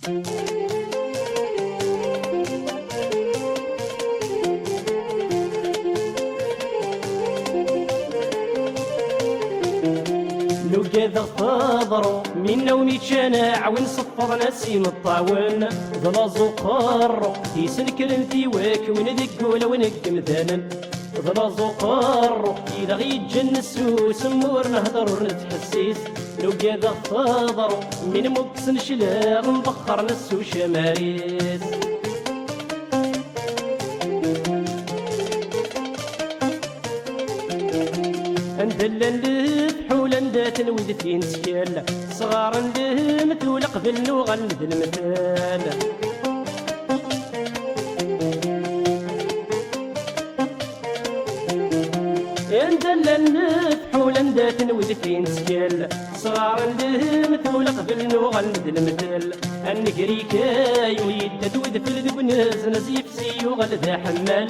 لو كذا خضرو من نومي تشانع وين صفر نسيم الطاون ظلازو قارو يسنكر انتي واك وين دقولا وين مثلا ظلازو قارو إذا غيتجن السوس مور نهضر ونتحسيس لو كذا خضرو من مكس نشلاغ نبخر نسو شماريس اندلا لفحولا ندات نوذ في نسيال صغار ندمت ولا قبل نوغلد المثال اندلا لفحولا ندات نوذ في نسيال صغار ندمت ولا قبل نوغلد المثال النقريكاي ويدد وذ في الذبناز نزيف سيو غلد حمال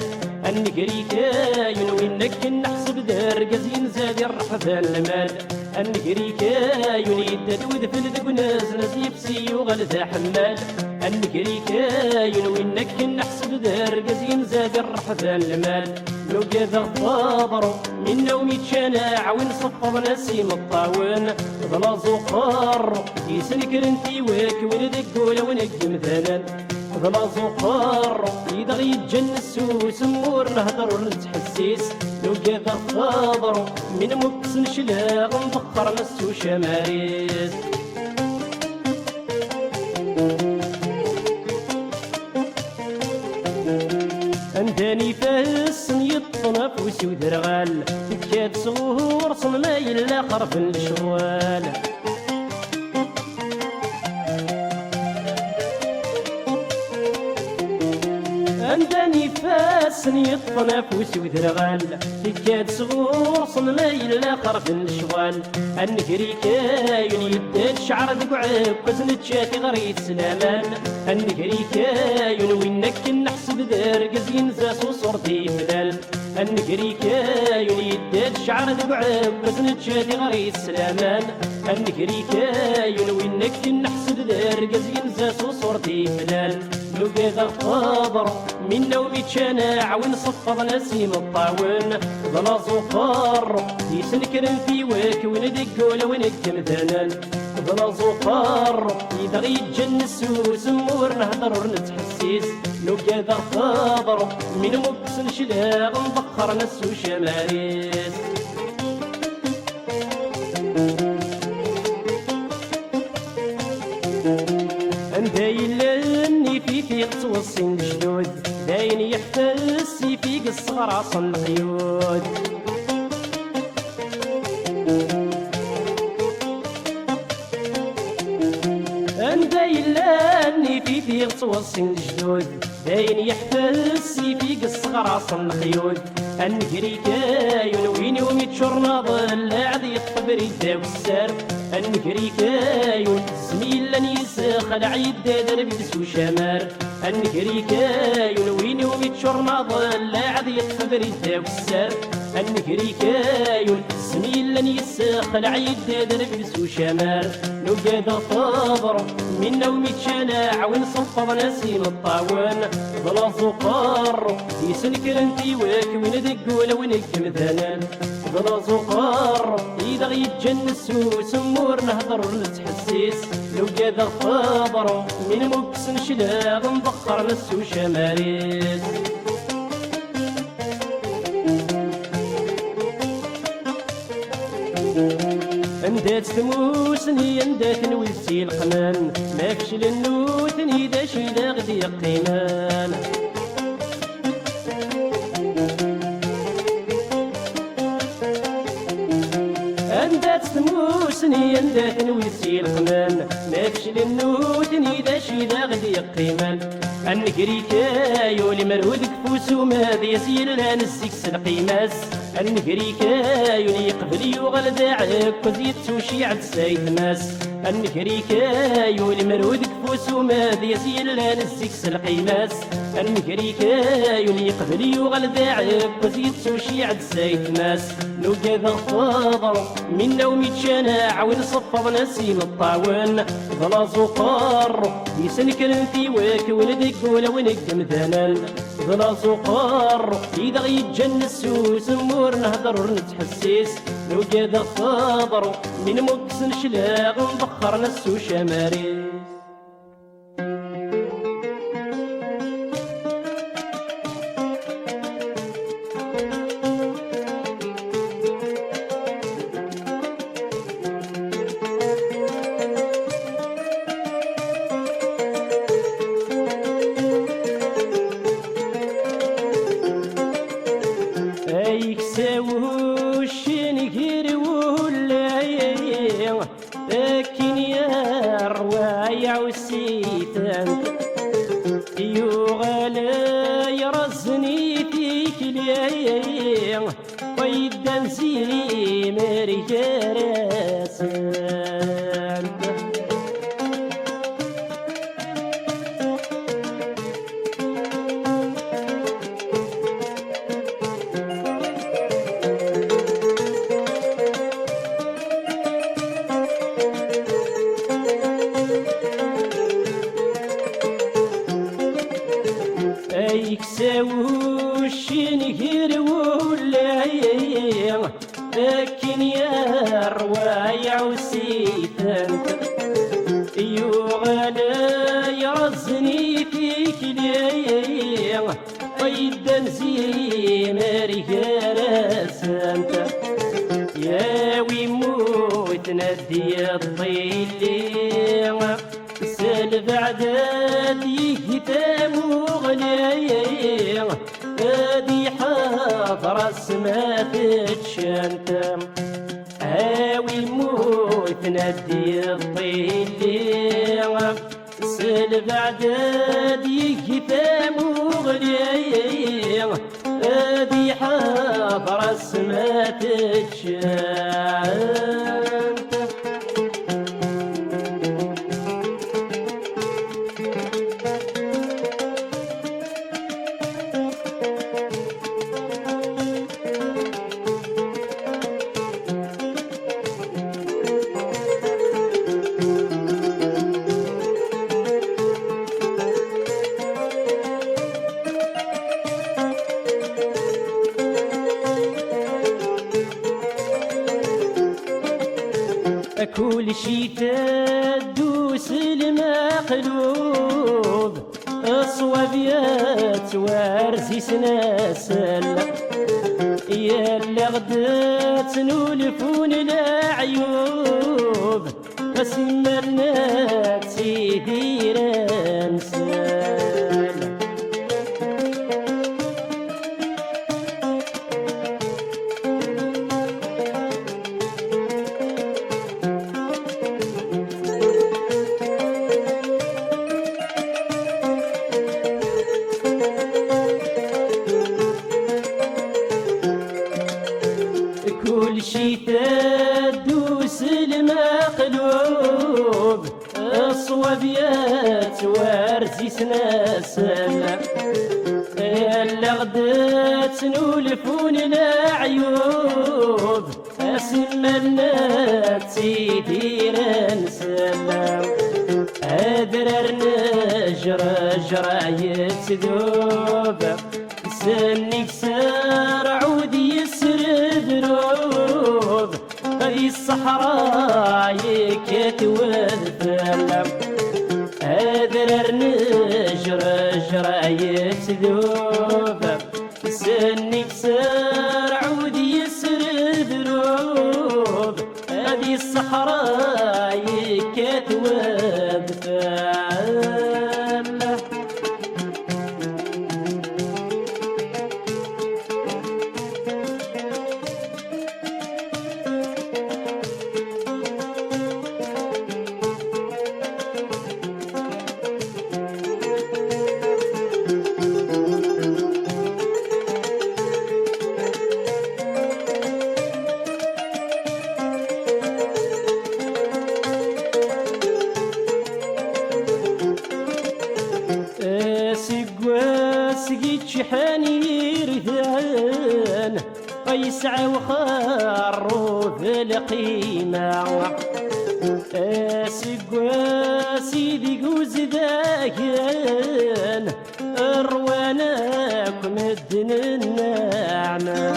النقريكاي وينك نحسب دار قزين زاد الرحفان المال النقريكاي يدد وذ في الذبناز نزيف سيو غلد حمال النقريكاي وينك نحسب دار قزين زاد الرحفان المال لو كذا خضرو من نومي تشانع وين صفر نسيم الطاون ظلازو قارو يسنكر انتي واك وين دقولا وين مثلا ظلازو قارو إذا غيتجن السوس مور نهضر ونتحسيس لو كذا خضرو من مكس نشلاغ نبخر نسو شماريس انداني فاسن يطنف وسود رغال تكاد صغور صنما يلا خرف الشوال انداني فاسن يطنف وسود رغال تكاد صغور صنما يلا خرف الشوال النكريكاين يداد شعر دقعب قزن تشافي غريت سلامان النكريكاين وينك نحسب دار قزين زاس وصورتي فلال النكريكاين يداد شعر دقعب قزن تشافي غريت سلامان النكريكاين وينك نحسب دار قزين زاس وصورتي فلال لو كذا خضر من نومي تشانع وين صفض نسيم الطاون ظلازو قارو يسنكر في واك وين دقولا وين مثلا ظلازو قارو إذا غيتجن السوس مور نهضر ونتحسيس لو كذا خضر من مكس نشلاغ نبخر نسو شماريس انداين لاني في فيق توصين الجدود داين يحتس فيق الصغر عصن القيود انداين لاني في فيق توصين الجدود داين يحتس فيق الصغر عصن القيود النكريكاين وين يوم يتشر ناضل عادي يطبر يداو السارف النكريكاين زميلا يسخل عيد دربس وشمار النكريكاين وين يوم يتشر ناضل عادي يطبر يداو السارف النكريكاين زميلا يسخل عيد دربس وشمار لو كذا خضر من نومي تشانع وين صفض نسيم الطاون ظلازو قارو يسنكر انتي واك وين دقولا وين مثلا ظلازو قارو إذا غيتجن السوس مور نهضر ونتحسيس لو كذا خضرو من مكس نشلاغ نبخر نسو شماريس اندات تموسني اندات نوزي القنان ما فشل النوثني دا شي دا غدي قيمان اندات تموسني اندات نوزي القنان ما فشل النوثني دا شي دا غدي قيمان النكريكايو اللي مرود كفوسو ما ذي يسير لا نسيكس القيماس النكريكايو اللي يقبل يغل داعك وزيد توشي عد سايد ماس النكريكاي والمرود كفوس وماد يزيل لا نسيكس القيماس النكريكاي يقبل يغل داعك وزيد توشي عد سايد ماس لو كذا خاضر منا وميتشانع ونصفض نسيم الطاون ظلا زقار يسنكن في واك ولدك ولا ونقم ذنال ظلا زقار إذا يتجنس وسمور نهضر ونتحسيس لو كذا خاضر من مكسن شلاغ نبخر نسو شماريس يكساوش نكير ولاي لكن يا روايع وسيتان يغالى يرزني فيك ليا ويدان زيري مريكارسان يكساوش نكير ولاي لكن يا روايع وسيتان يغالى يرزني فيك ليا ويدان زيري مريكارسان يا ويموت نادي الطيلي سال بعداد يكتام وغنايا هادي حاضر سمات تشانتم هاوي موت نادي الطيلي سال بعداد يكتام وغنايا هادي حاضر سمات تشانتم كل شي تدوس المقلوب الصوابيات وارزي سناسل يا غدات نولفون العيوب اسمرنا سيدي رمسال كل شي تدوس المقلوب الصوابيات وارزي سناسل يلا غدات نولفون العيوب اسمرنا سيدي رنسلم ادرر نجرى جرايت ذوب سنك سار عودي يسرد دروب هذي الصحراء يكتوذفلم ادرر نجرى جرايت ذوب سنك سار عودي يسرد دروب هذي الصحراء يكتوذفلم تشحاني رثان يسعى وخروف القيمة سيدي جوز ذاكن رواناك مدن النعمة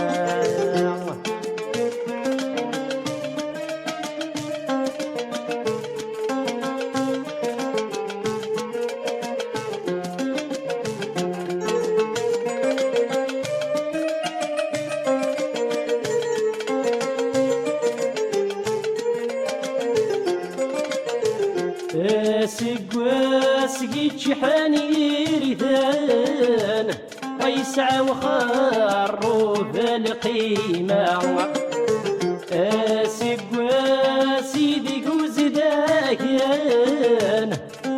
سقيت شحاني رثان يسعى وخروف القيمة سيدي جوز ذاكن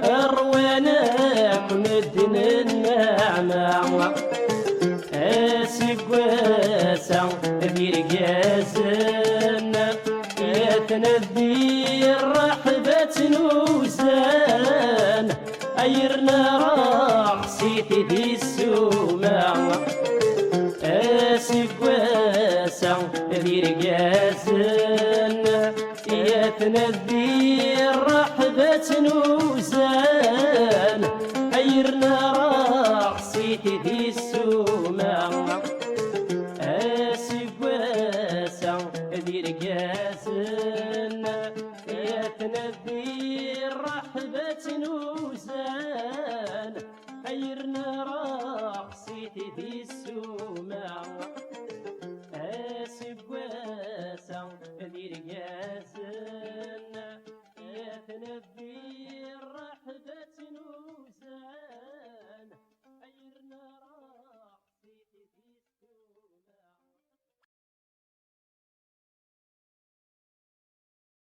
رواناك مدن النعمة سقواسا برقازن يتنذي الرحبة نوزان أيرنا رقصيت ذي السومة سقواسا برقازن يتنذي الرحبة نوزان أيرنا رقصيت ذي السومة سقواسا برقازن